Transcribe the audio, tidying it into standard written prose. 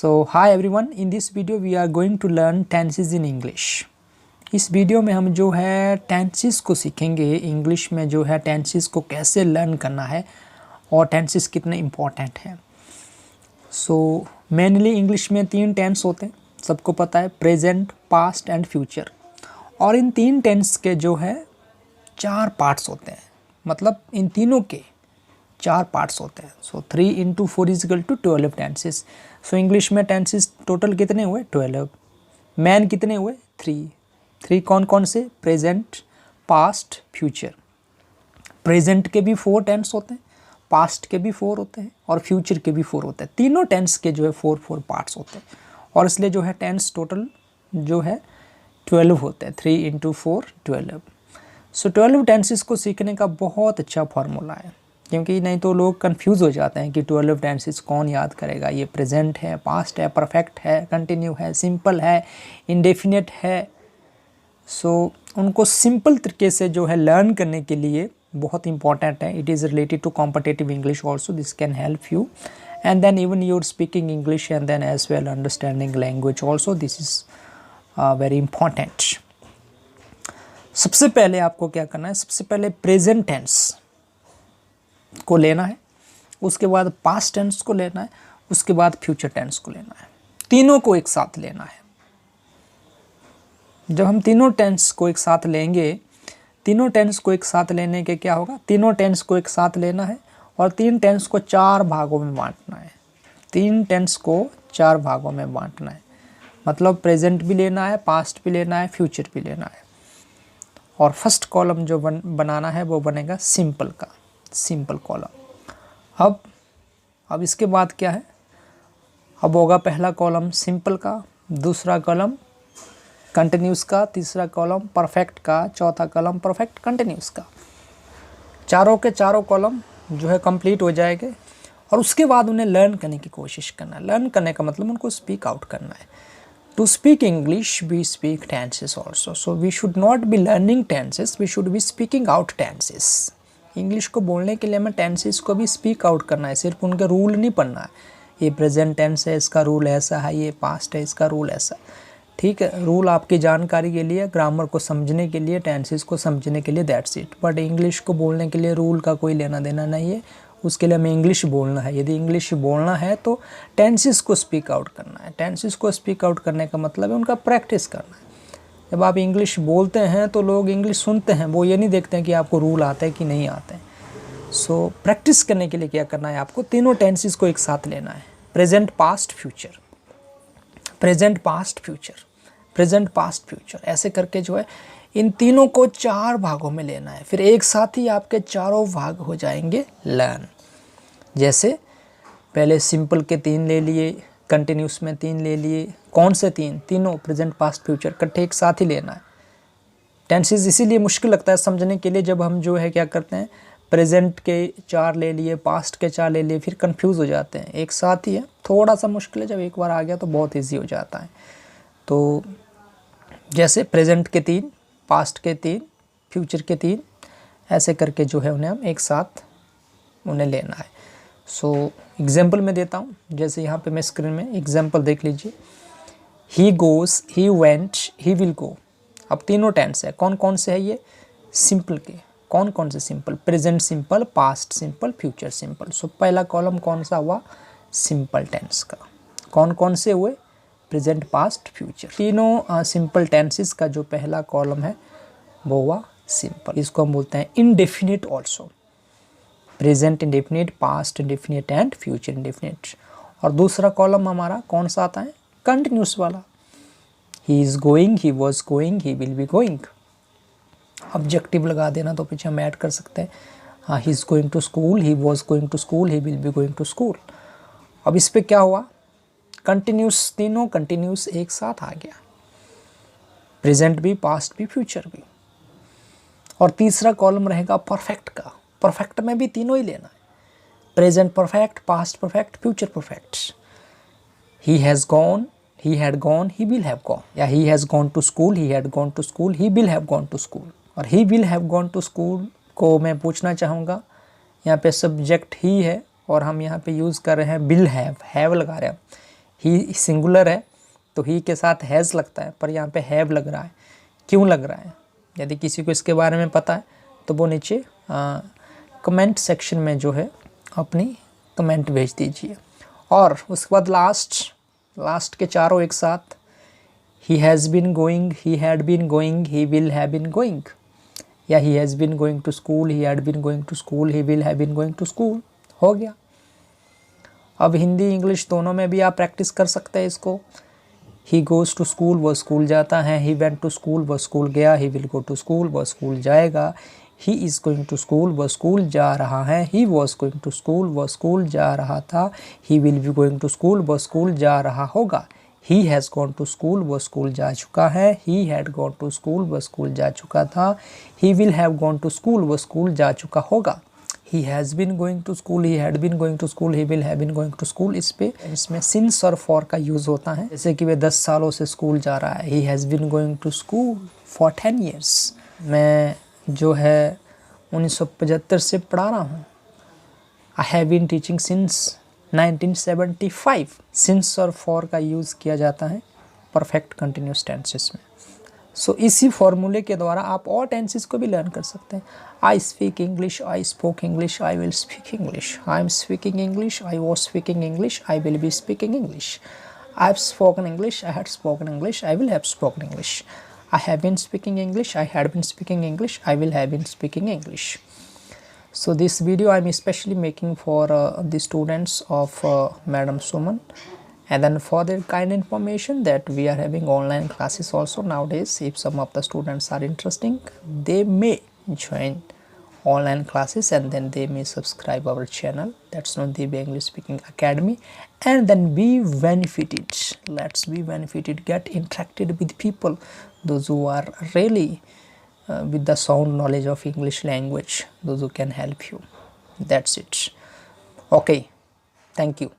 Hi everyone, in this video we are going to learn tenses in English. इस video में हम जो है टेंसेस को सीखेंगे इंग्लिश में, जो है टेंसेस को कैसे लर्न करना है और टेंसेस कितने इम्पोर्टेंट हैं। मेनली इंग्लिश में 3 टेंस होते हैं, सबको पता है, प्रेजेंट, पास्ट एंड फ्यूचर। और इन 3 टेंस के जो है 4 पार्ट्स होते हैं, मतलब इन तीनों के 4 पार्ट्स होते हैं। 3 into 4 is equal to 12 tenses. English में टेंसेस टोटल कितने हुए? 12। मैन कितने हुए? 3 कौन कौन से? Present, past, future. प्रेजेंट के भी 4 टेंस होते हैं, पास्ट के भी 4 होते हैं और फ्यूचर के भी 4 होते हैं। तीनों टेंस के जो है 4 पार्ट्स होते हैं और इसलिए जो है टेंस टोटल जो है 12 होते हैं। 3 into 4 12। 12 टेंसेस को सीखने का बहुत अच्छा फार्मूला है, क्योंकि नहीं तो लोग कंफ्यूज हो जाते हैं कि 12 टेंसेस कौन याद करेगा। ये प्रेजेंट है, पास्ट है, परफेक्ट है, कंटिन्यू है, सिंपल है, इंडेफिनिट है। उनको सिंपल तरीके से जो है लर्न करने के लिए बहुत इंपॉर्टेंट है। It is related to competitive English also, this can help you and then even your speaking English and then as well understanding language also, this is very important. सबसे पहले आपको क्या करना है, सबसे पहले प्रेजेंट टेंस को लेना है, उसके बाद पास्ट टेंस को लेना है, उसके बाद फ्यूचर टेंस को लेना है। तीनों को एक साथ लेना है। जब हम तीनों टेंस को एक साथ लेंगे, तीनों टेंस को एक साथ लेने के क्या होगा, तीनों टेंस को एक साथ लेना है और 3 टेंस को 4 भागों में बांटना है। 3 टेंस को 4 भागों में बांटना है, मतलब प्रेजेंट भी लेना है, पास्ट भी लेना है, फ्यूचर भी लेना है। और फर्स्ट कॉलम जो बनाना है वो बनेगा सिंपल का, सिंपल कॉलम। अब इसके बाद क्या है, अब होगा पहला कॉलम सिंपल का, दूसरा कॉलम कंटिन्यूस का, तीसरा कॉलम परफेक्ट का, चौथा कॉलम परफेक्ट कंटिन्यूस का। चारों के चारों कॉलम जो है कंप्लीट हो जाएंगे और उसके बाद उन्हें लर्न करने की कोशिश करना है। लर्न करने का मतलब उनको स्पीक आउट करना है। To speak English we speak tenses also, so we should not be learning tenses, we should be speaking out tenses. English को बोलने के लिए हमें टेंसेस को भी स्पीक आउट करना है, सिर्फ उनके रूल नहीं पढ़ना है। ये प्रेजेंट टेंस है, इसका रूल ऐसा है, ये पास्ट है, इसका रूल ऐसा। ठीक है, रूल आपकी जानकारी के लिए, ग्रामर को समझने के लिए, टेंसेस को समझने के लिए, दैट्स इट। बट इंग्लिश को बोलने के लिए रूल का कोई लेना देना नहीं है, उसके लिए हमें इंग्लिश बोलना है। यदि इंग्लिश बोलना है तो टेंसेस को स्पीक आउट करना है। टेंसेस को स्पीक आउट करने का मतलब है उनका प्रैक्टिस करना है। जब आप इंग्लिश बोलते हैं तो लोग इंग्लिश सुनते हैं, वो ये नहीं देखते हैं कि आपको रूल आता है कि नहीं आते हैं। प्रैक्टिस करने के लिए क्या करना है, आपको तीनों टेंसेस को एक साथ लेना है। Present, past, future, present, past, future, present, past, future, ऐसे करके जो है इन तीनों को 4 भागों में लेना है। फिर एक साथ ही आपके चारों भाग हो जाएंगे लर्न। जैसे पहले सिंपल के 3 ले लिए, कंटिन्यूस में 3 ले लिए। कौन से 3? तीनों प्रेजेंट, पास्ट, फ्यूचर इकट्ठे एक साथ ही लेना है। टेंसेस इसीलिए मुश्किल लगता है समझने के लिए, जब हम जो है क्या करते हैं, प्रेजेंट के 4 ले लिए, पास्ट के 4 ले लिए, फिर कंफ्यूज हो जाते हैं। एक साथ ही है, थोड़ा सा मुश्किल है, जब एक बार आ गया तो बहुत ईजी हो जाता है। तो जैसे प्रेजेंट के 3, पास्ट के 3, फ्यूचर के 3, ऐसे करके जो है उन्हें हम एक साथ उन्हें लेना है। एग्जाम्पल मैं देता हूँ, जैसे यहाँ पे मैं स्क्रीन में एग्जाम्पल देख लीजिए। He goes, he went, he will गो। अब तीनों टेंस है, कौन कौन से है ये? सिंपल के। कौन कौन से simple? Present simple, past simple, future simple. पहला कॉलम कौन सा हुआ? सिंपल टेंस का। कौन कौन से हुए? Present, past, future. तीनों सिंपल टेंसेस का जो पहला कॉलम है वो हुआ सिंपल। इसको हम बोलते हैं indefinite also. Present indefinite, past indefinite and future indefinite. और दूसरा कॉलम हमारा कौन सा आता है? कंटिन्यूस वाला। ही is going, he was going, he will be going. Objective लगा देना तो पीछे हम ऐड कर सकते हैं। हाँ, he is going to school, he was going to school, he will be going to school. अब इस पर क्या हुआ? कंटिन्यूस, तीनों कंटिन्यूस एक साथ आ गया, प्रेजेंट भी, पास्ट भी, फ्यूचर भी। और तीसरा कॉलम रहेगा परफेक्ट का। परफेक्ट में भी तीनों ही लेना है, present perfect, past perfect, future perfect. He has gone, he had gone, he will have gone. या he has gone to school, he had gone to school, he will have gone to school. और he will have gone to school को मैं पूछना चाहूँगा, यहाँ पे subject ही है और हम यहाँ पे यूज़ कर रहे हैं विल हैव लगा रहे हैं। ही सिंगुलर है तो ही के साथ हैज़ लगता है, पर यहाँ पे हैव लग रहा है। क्यों लग रहा है? यदि किसी को इसके बारे में पता है तो वो नीचे कमेंट सेक्शन में जो है अपनी कमेंट भेज दीजिए। और उसके बाद लास्ट के चारों एक साथ, he has been going, he had been going, he will have been going, या he has been going to school, he had been going to school, he will have been going to school, हो गया। अब Hindi English दोनों में भी आप practice कर सकते हैं इसको। ही गोज़ टू स्कूल, वो स्कूल जाता है। ही वेंट टू स्कूल, वो स्कूल गया। He will go to school, वो स्कूल जाएगा। He is going to school, वो स्कूल जा रहा है। He was going to school, वो स्कूल जा रहा था। He will be going to school, वो स्कूल जा रहा होगा। He has gone to school, वो स्कूल जा चुका है। He had gone to school, वो स्कूल जा चुका था। He will have gone to school, वो स्कूल जा चुका होगा। He has been going to school, he had been going to school, he will have been going to school. इसमें since और फॉर का यूज़ होता है। जैसे कि वे 10 सालों से स्कूल जा रहा है। He has been going to school for 10 years. मैं जो है 1975 से पढ़ा रहा हूँ। I have been teaching since 1975। Since और फॉर का यूज़ किया जाता है परफेक्ट कंटिन्यूस टेंसेस में। सो इसी फॉर्मूले के द्वारा आप और टेंसेस को भी लर्न कर सकते हैं। I speak English, I spoke English, I will speak English, I am speaking English, I was speaking English, I will be speaking English, I have spoken English, I had spoken English, I will have spoken English, I have been speaking English, I had been speaking English, I will have been speaking English. So this video I am especially making for the students of Madam Suman, and then for their kind information that we are having online classes also nowadays. If some of the students are interesting, they may join online classes and then they may subscribe our channel, that's Nondeep English Speaking Academy, and then be benefited. Let's be benefited, get interacted with people, those who are really with the sound knowledge of English language, those who can help you. That's it. Okay, thank you.